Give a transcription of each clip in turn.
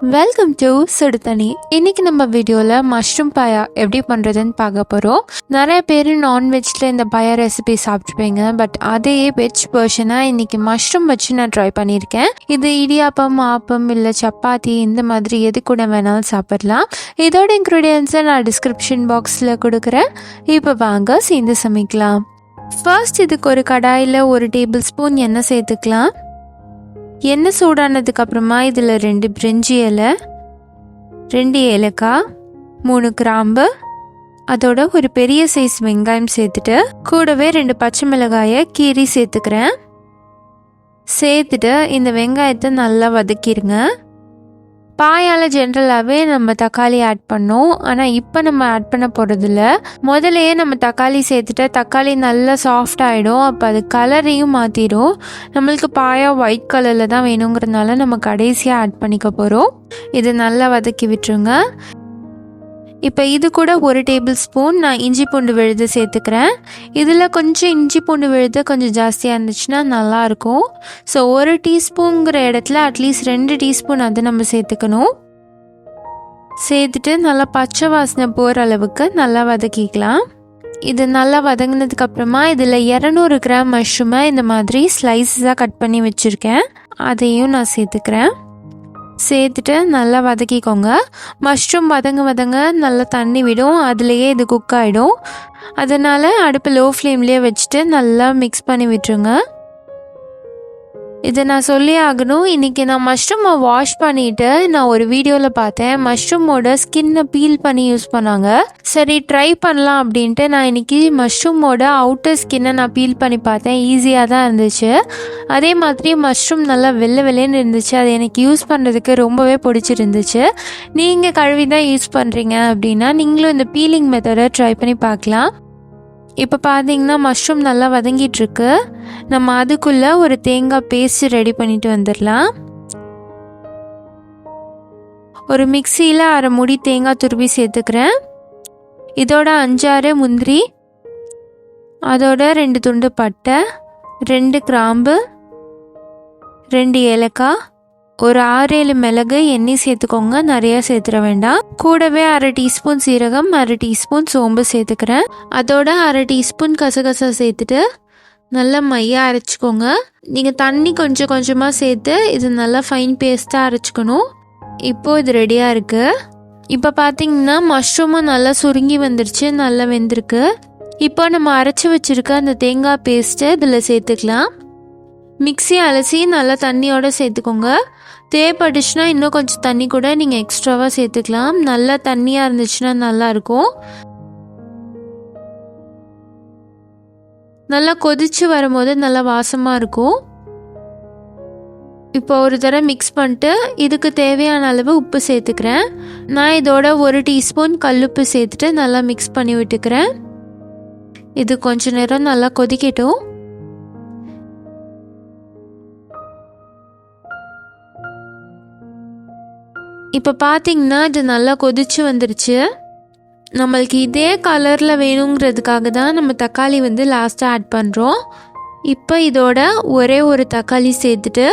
Welcome to சுடுதண்ணி. இன்னைக்கு நம்ம வீடியோவில் மஷ்ரூம் பாயா எப்படி பண்ணுறதுன்னு பார்க்க போகிறோம். நிறைய பேர் நான்வெஜ்ஜில் இந்த பாயா ரெசிபி சாப்பிட்ருப்பீங்க. பட் அதே வெஜ் வெர்ஷனாக இன்றைக்கி மஷ்ரூம் வச்சு நான் ட்ரை பண்ணியிருக்கேன். இது இடியாப்பம், ஆப்பம் இல்லை சப்பாத்தி இந்த மாதிரி எது கூட வேணாலும் சாப்பிடலாம். இதோட இன்க்ரீடியன்ஸை நான் டிஸ்கிரிப்ஷன் பாக்ஸில் கொடுக்குறேன். இப்போ வாங்க சேர்ந்து சமைக்கலாம். ஃபர்ஸ்ட் இதுக்கு ஒரு கடாயில் 1 டேபிள் ஸ்பூன் எண்ணெய் சேர்த்துக்கலாம். எண்ணெய் சூடானதுக்கு அப்புறமா இதில் 2 பிரிஞ்சி இலை, 2 ஏலக்காய், 3 கிராம்பு, அதோட ஒரு பெரிய சைஸ் வெங்காயம் சேர்த்துட்டு கூடவே 2 பச்சை மிளகாயை கீரி சேர்த்துக்கிறேன். சேர்த்துட்டு இந்த வெங்காயத்தை நல்லா வதக்கிடுங்க. பாயால் ஜென்ரலாகவே நம்ம தக்காளி ஆட் பண்ணோம். ஆனால் இப்போ நம்ம ஆட் பண்ண போகிறதில்ல. முதலையே நம்ம தக்காளி சேர்த்துட்டு தக்காளி நல்லா சாஃப்ட் ஆகிடும். அப்போ அது கலரையும் மாற்றிடும். நம்மளுக்கு பாயா ஒயிட் கலரில் தான் வேணுங்கிறதுனால நம்ம கடைசியாக ஆட் பண்ணிக்க போகிறோம். இது நல்லா வதக்கி விட்டுருங்க. இப்போ இது கூட 1 டேபிள் ஸ்பூன் நான் இஞ்சி பூண்டு விழுது சேர்த்துக்கிறேன். இதில் கொஞ்சம் இஞ்சி பூண்டு விழுது கொஞ்சம் ஜாஸ்தியாக இருந்துச்சுன்னா நல்லாயிருக்கும். ஸோ 1 டீஸ்பூனுங்கிற இடத்துல அட்லீஸ்ட் 2 டீஸ்பூன் அது நம்ம சேர்த்துக்கணும். சேர்த்துட்டு நல்லா பச்சை வாசனை போகிற அளவுக்கு நல்லா வதக்கிக்கலாம். இது நல்லா வதங்கினதுக்கப்புறமா இதில் 200 கிராம் மஷ்ரூமை இந்த மாதிரி ஸ்லைஸாக கட் பண்ணி வச்சுருக்கேன். அதையும் நான் சேர்த்துக்கிறேன். சேர்த்துட்டு நல்லா வதக்கிக்கோங்க. மஷ்ரூம் வதங்க நல்லா தண்ணி விடும். அதுலேயே இது குக் ஆகிடும். அதனால் அடுப்பு லோ ஃப்ளேம்லேயே வச்சுட்டு நல்லா மிக்ஸ் பண்ணி விட்டுருங்க. இதை நான் சொல்லி ஆகணும். இன்றைக்கி நான் மஷ்ரூமை வாஷ் பண்ணிவிட்டு நான் ஒரு வீடியோவில் பார்த்தேன். மஷ்ரூமோட ஸ்கின்னை பீல் பண்ணி யூஸ் பண்ணாங்க. சரி ட்ரை பண்ணலாம் அப்படின்ட்டு நான் இன்றைக்கி மஷ்ரூமோட அவுட்டர் ஸ்கின்னை நான் பீல் பண்ணி பார்த்தேன். ஈஸியாக தான் இருந்துச்சு. அதே மாதிரி மஷ்ரூம் நல்லா வெள்ளைன்னு இருந்துச்சு. அது எனக்கு யூஸ் பண்ணுறதுக்கு ரொம்பவே பிடிச்சிருந்துச்சு. நீங்கள் கழுவி தான் யூஸ் பண்ணுறீங்க அப்படின்னா நீங்களும் இந்த பீலிங் மெத்தடை ட்ரை பண்ணி பார்க்கலாம். இப்போ பார்த்தீங்கன்னா மஷ்ரூம் நல்லா வதங்கிட்டுருக்கு. நம்ம அதுக்குள்ளே ஒரு தேங்காய் பேஸ்ட் ரெடி பண்ணிட்டு வந்துடலாம். ஒரு மிக்சியில் 1/2 மூடி தேங்காய் துருவி சேர்த்துக்கிறேன். இதோட 5-6 முந்திரி, அதோட 2 துண்டு பட்டை, 2 கிராம்பு, 2 ஏலக்காய், ஒரு 6-7 மிளகு, எண்ணெய் சேர்த்துக்கோங்க. நிறையா சேர்த்துட வேண்டாம். கூடவே 1/2 டீஸ்பூன் சீரகம், 1/2 டீஸ்பூன் சோம்பு சேர்த்துக்கிறேன். அதோட 1/2 டீஸ்பூன் கசகசா சேர்த்துட்டு நல்லா மையாக அரைச்சிக்கோங்க. நீங்கள் தண்ணி கொஞ்சம் கொஞ்சமாக சேர்த்து இது நல்லா ஃபைன் பேஸ்ட்டாக அரைச்சிக்கணும். இப்போது இது ரெடியாக இருக்குது. இப்போ பார்த்தீங்கன்னா மஷ்ரூமும் நல்லா சுருங்கி வந்துருச்சு, நல்லா வெந்திருக்கு. இப்போ நம்ம அரைச்சி வச்சுருக்க அந்த தேங்காய் பேஸ்ட்டை இதில் சேர்த்துக்கலாம். மிக்ஸி அலசி நல்லா தண்ணியோடு சேர்த்துக்கோங்க. தேவைப்பட்டுச்சுன்னா இன்னும் கொஞ்சம் தண்ணி கூட நீங்கள் எக்ஸ்ட்ராவாக சேர்த்துக்கலாம். நல்லா தண்ணியாக இருந்துச்சுன்னா நல்லாயிருக்கும். நல்லா கொதித்து வரும்போது நல்லா வாசமாக இருக்கும். இப்போ ஒரு தடவை மிக்ஸ் பண்ணிட்டு இதுக்கு தேவையான அளவு உப்பு சேர்த்துக்கிறேன். நான் இதோட 1 டீஸ்பூன் கல்லுப்பு சேர்த்துட்டு நல்லா மிக்ஸ் பண்ணி விட்டுக்கிறேன். இது கொஞ்ச நேரம் நல்லா கொதிக்கட்டும். இப்போ பார்த்தீங்கன்னா இது நல்லா கொதிச்சு வந்துருச்சு. நம்மளுக்கு இதே கலரில் வேணுங்கிறதுக்காக தான் நம்ம தக்காளி லாஸ்ட்டாக ஆட் பண்ணுறோம். இப்போ இதோட ஒரே ஒரு தக்காளி சேர்த்துட்டு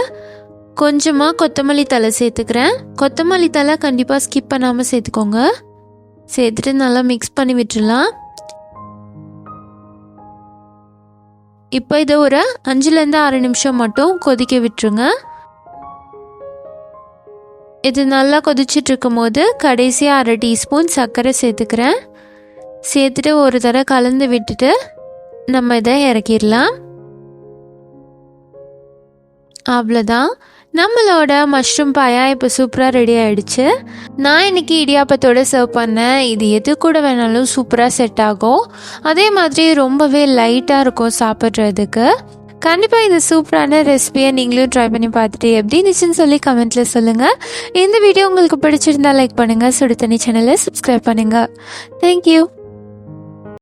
கொஞ்சமாக கொத்தமல்லி தழை சேர்த்துக்கிறேன். கொத்தமல்லி தழை கண்டிப்பாக ஸ்கிப் பண்ணாமல் சேர்த்துக்கோங்க. சேர்த்துட்டு நல்லா மிக்ஸ் பண்ணி விட்டுடலாம். இப்போ இதை ஒரு 5-6 நிமிஷம் மட்டும் கொதிக்க விட்டுருங்க. இது நல்லா கொதிச்சுட்டு இருக்கும் போது கடைசியாக 1/2 டீஸ்பூன் சர்க்கரை சேர்த்துக்கிறேன். சேர்த்துட்டு ஒரு தடவை கலந்து விட்டுட்டு நம்ம இதை இறக்கிடலாம். அவ்வளோதான், நம்மளோட மஷ்ரூம் பாயா இப்போ சூப்பராக ரெடி ஆகிடுச்சு. நான் இன்றைக்கி இடியாப்பத்தோடு சர்வ் பண்ணேன். இது எது கூட வேணாலும் சூப்பராக செட் ஆகும். அதே மாதிரி ரொம்பவே லைட்டாக இருக்கும் சாப்பிட்றதுக்கு. கண்டிப்பாக இது சூப்பரான ரெசிபியை நீங்களும் ட்ரை பண்ணி பார்த்துட்டு எப்படி இருந்துச்சுன்னு சொல்லி கமெண்ட்டில் சொல்லுங்கள். இந்த வீடியோ உங்களுக்கு பிடிச்சிருந்தா லைக் பண்ணுங்கள். சுடுதண்ணி சேனலை சப்ஸ்கிரைப் பண்ணுங்கள். தேங்க்யூ.